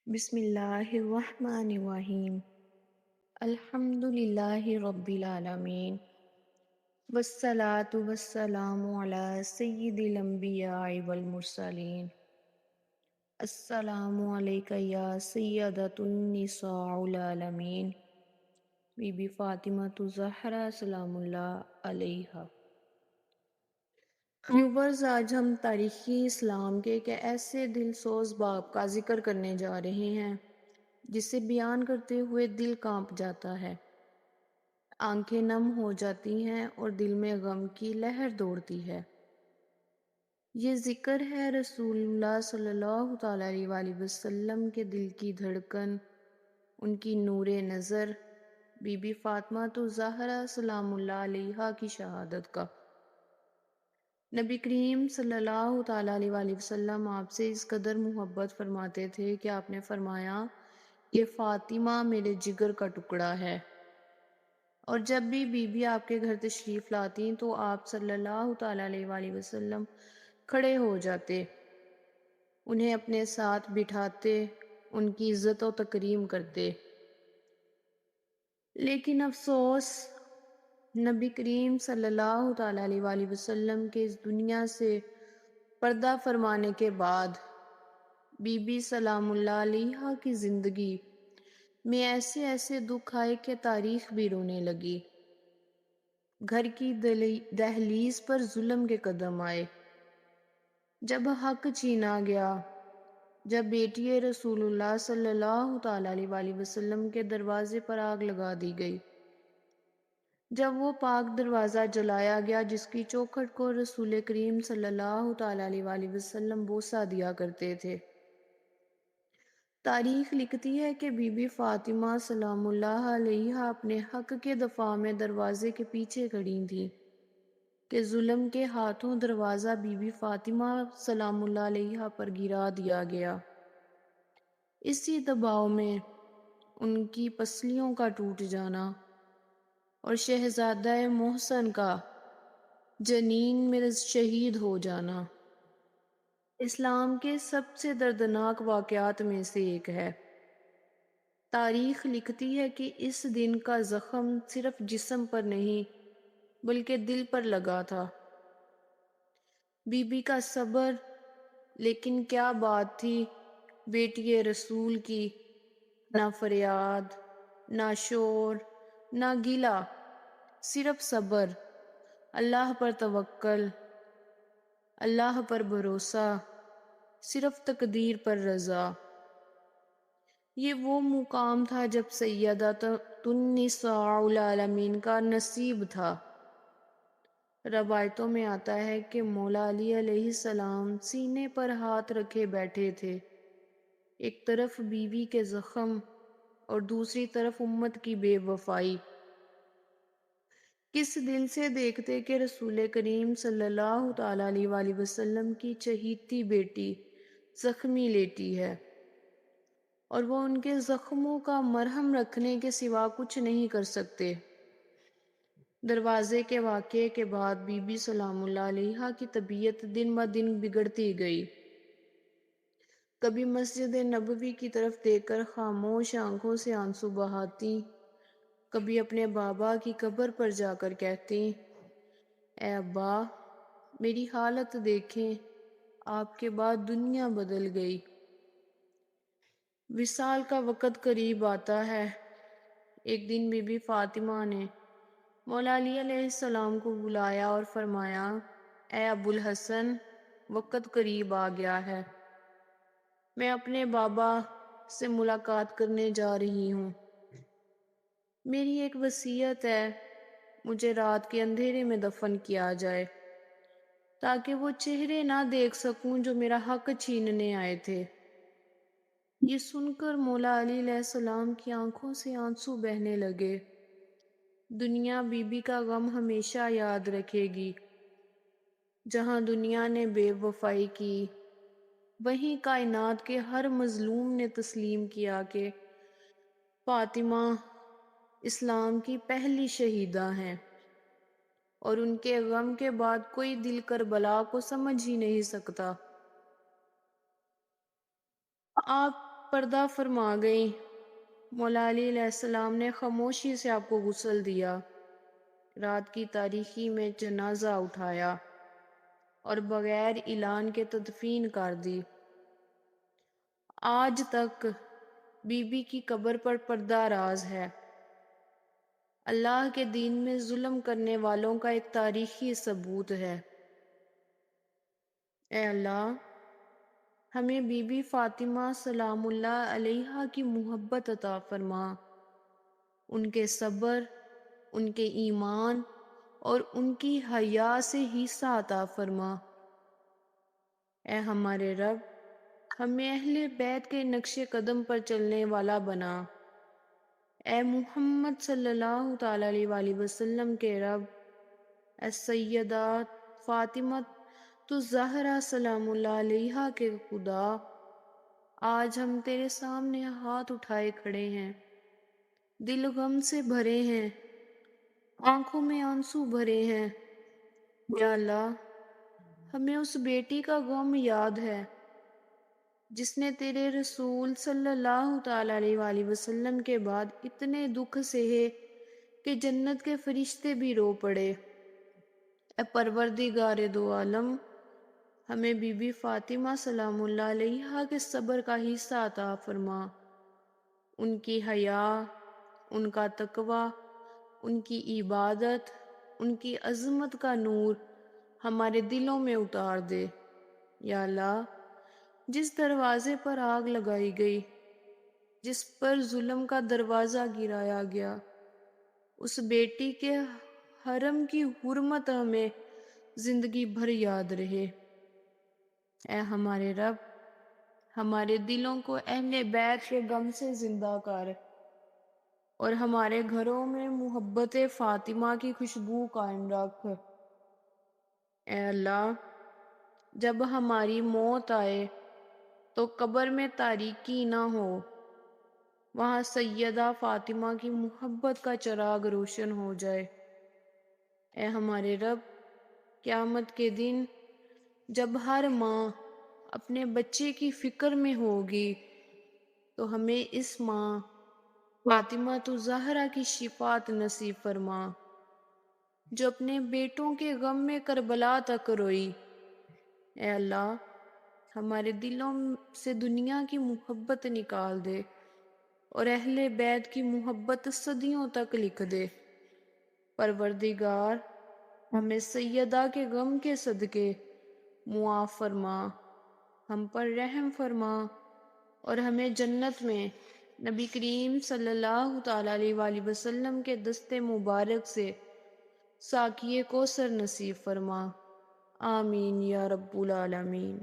بسم اللہ الرحمن الرحیم الحمد للہ رب العالمین والصلاة والسلام علی سید الانبیاء والمرسلین السلام علیکہ یا سیدۃ النساء العالمین بی بی فاطمہ زہرا سلام اللہ علیہا۔ ویورز، آج ہم تاریخی اسلام کے ایک ایسے دل سوز باب کا ذکر کرنے جا رہے ہیں جسے بیان کرتے ہوئے دل کانپ جاتا ہے، آنکھیں نم ہو جاتی ہیں اور دل میں غم کی لہر دوڑتی ہے۔ یہ ذکر ہے رسول اللہ صلی اللہ تعالیٰ علیہ وآلہ وسلم کے دل کی دھڑکن، ان کی نور نظر، بی بی فاطمہ زہرا سلام اللہ علیہا کی شہادت کا۔ نبی کریم صلی اللہ تعالیٰ علیہ وآلہ وسلم آپ سے اس قدر محبت فرماتے تھے کہ آپ نے فرمایا، یہ فاطمہ میرے جگر کا ٹکڑا ہے۔ اور جب بھی بی بی آپ کے گھر تشریف لاتی تو آپ صلی اللہ تعالیٰ علیہ وآلہ وسلم کھڑے ہو جاتے، انہیں اپنے ساتھ بٹھاتے، ان کی عزت و تکریم کرتے۔ لیکن افسوس، نبی کریم صلی اللہ تعالیٰ علیہ وآلہ وسلم کے اس دنیا سے پردہ فرمانے کے بعد بی بی سلام اللہ علیہا کی زندگی میں ایسے ایسے دکھ آئے کہ تاریخ بھی رونے لگی۔ گھر کی دہلیز پر ظلم کے قدم آئے، جب حق چھینا گیا، جب بیٹی رسول اللہ صلی اللہ تعالیٰ علیہ وآلہ وسلم کے دروازے پر آگ لگا دی گئی، جب وہ پاک دروازہ جلایا گیا جس کی چوکھٹ کو رسول کریم صلی اللہ تعالیٰ علیہ وآلہ وسلم بوسہ دیا کرتے تھے۔ تاریخ لکھتی ہے کہ بی بی فاطمہ سلام اللہ علیہا اپنے حق کے دفاع میں دروازے کے پیچھے کھڑی تھیں کہ ظلم کے ہاتھوں دروازہ بی بی فاطمہ سلام اللہ علیہا پر گرا دیا گیا۔ اسی دباؤ میں ان کی پسلیوں کا ٹوٹ جانا اور شہزادہ محسن کا جنین میں شہید ہو جانا اسلام کے سب سے دردناک واقعات میں سے ایک ہے۔ تاریخ لکھتی ہے کہ اس دن کا زخم صرف جسم پر نہیں بلکہ دل پر لگا تھا۔ بی بی کا صبر، لیکن کیا بات تھی بیٹی رسول کی، نہ فریاد، نہ شور، نہ گلہ، صرف صبر، اللہ پر توکل، اللہ پر بھروسہ، صرف تقدیر پر رضا۔ یہ وہ مقام تھا جب سیدۃ النساء العالمین کا نصیب تھا۔ روایتوں میں آتا ہے کہ مولا علی علیہ السلام سینے پر ہاتھ رکھے بیٹھے تھے، ایک طرف بیوی کے زخم اور دوسری طرف امت کی بے وفائی۔ کس دل سے دیکھتے کہ رسول کریم صلی اللہ تعالیٰ علیہ وآلہ وسلم کی چہیتی بیٹی زخمی لیٹی ہے اور وہ ان کے زخموں کا مرہم رکھنے کے سوا کچھ نہیں کر سکتے۔ دروازے کے واقعے کے بعد بی بی سلام اللہ علیہا کی طبیعت دن بہ دن بگڑتی گئی۔ کبھی مسجد نبوی کی طرف دیکھ کر خاموش آنکھوں سے آنسو بہاتی، کبھی اپنے بابا کی قبر پر جا کر کہتی، اے ابا، میری حالت دیکھیں، آپ کے بعد دنیا بدل گئی۔ وصال کا وقت قریب آتا ہے۔ ایک دن بی بی فاطمہ نے مولا علی علیہ السلام کو بلایا اور فرمایا، اے ابو الحسن، وقت قریب آ گیا ہے، میں اپنے بابا سے ملاقات کرنے جا رہی ہوں۔ میری ایک وصیت ہے، مجھے رات کے اندھیرے میں دفن کیا جائے تاکہ وہ چہرے نہ دیکھ سکوں جو میرا حق چھیننے آئے تھے۔ یہ سن کر مولا علی علیہ السلام کی آنکھوں سے آنسو بہنے لگے۔ دنیا بی بی کا غم ہمیشہ یاد رکھے گی۔ جہاں دنیا نے بے وفائی کی، وہیں کائنات کے ہر مظلوم نے تسلیم کیا کہ فاطمہ اسلام کی پہلی شہیدہ ہیں، اور ان کے غم کے بعد کوئی دل کربلا کو سمجھ ہی نہیں سکتا۔ آپ پردہ فرما گئیں۔ مولا علی علیہ السلام نے خاموشی سے آپ کو غسل دیا، رات کی تاریکی میں جنازہ اٹھایا اور بغیر اعلان کے تدفین کر دی۔ آج تک بی بی کی قبر پر پردہ راز ہے، اللہ کے دین میں ظلم کرنے والوں کا ایک تاریخی ثبوت ہے۔ اے اللہ، ہمیں بی بی فاطمہ سلام اللہ علیہا کی محبت عطا فرما، ان کے صبر، ان کے ایمان اور ان کی حیا سے حصہ عطا فرما۔ اے ہمارے رب، ہمیں اہل بیت کے نقش قدم پر چلنے والا بنا۔ اے محمد صلی اللہ تعالیٰ علیہ وآلہ وسلم کے رب، اے سیدہ فاطمہ الزہرا سلام اللہ علیہا کے خدا، آج ہم تیرے سامنے ہاتھ اٹھائے کھڑے ہیں، دل غم سے بھرے ہیں، آنکھوں میں آنسو بھرے ہیں۔ یا اللہ، ہمیں اس بیٹی کا غم یاد ہے جس نے تیرے رسول صلی اللہ تعالیٰ علیہ وآلہ وسلم کے بعد اتنے دکھ سہے کہ جنت کے فرشتے بھی رو پڑے۔ اے پروردگار دو عالم، ہمیں بی بی فاطمہ سلام اللہ علیہا کے صبر کا حصہ عطا فرما، ان کی حیا، ان کا تقوی، ان کی عبادت، ان کی عظمت کا نور ہمارے دلوں میں اتار دے۔ یا اللہ، جس دروازے پر آگ لگائی گئی، جس پر ظلم کا دروازہ گرایا گیا، اس بیٹی کے حرم کی حرمت ہمیں زندگی بھر یاد رہے۔ اے ہمارے رب، ہمارے دلوں کو اہل بیت کے غم سے زندہ کر اور ہمارے گھروں میں محبت فاطمہ کی خوشبو قائم رکھ۔ اے اللہ، جب ہماری موت آئے تو قبر میں تاریکی نہ ہو، وہاں سیدہ فاطمہ کی محبت کا چراغ روشن ہو جائے۔ اے ہمارے رب، قیامت کے دن جب ہر ماں اپنے بچے کی فکر میں ہوگی تو ہمیں اس ماں فاطمہ الزہرا کی شفاعت نصیب فرما، جو اپنے بیٹوں کے غم میں کربلا تک روئی۔ اے اللہ، ہمارے دلوں سے دنیا کی محبت نکال دے اور اہل بیت کی محبت صدیوں تک لکھ دے۔ پروردگار، ہمیں سیدہ کے غم کے صدقے معاف فرما، ہم پر رحم فرما اور ہمیں جنت میں نبی کریم صلی اللہ تعالیٰ علیہ وآلہ وسلم کے دست مبارک سے ساقی کوثر نصیب فرما۔ آمین یا رب العالمین۔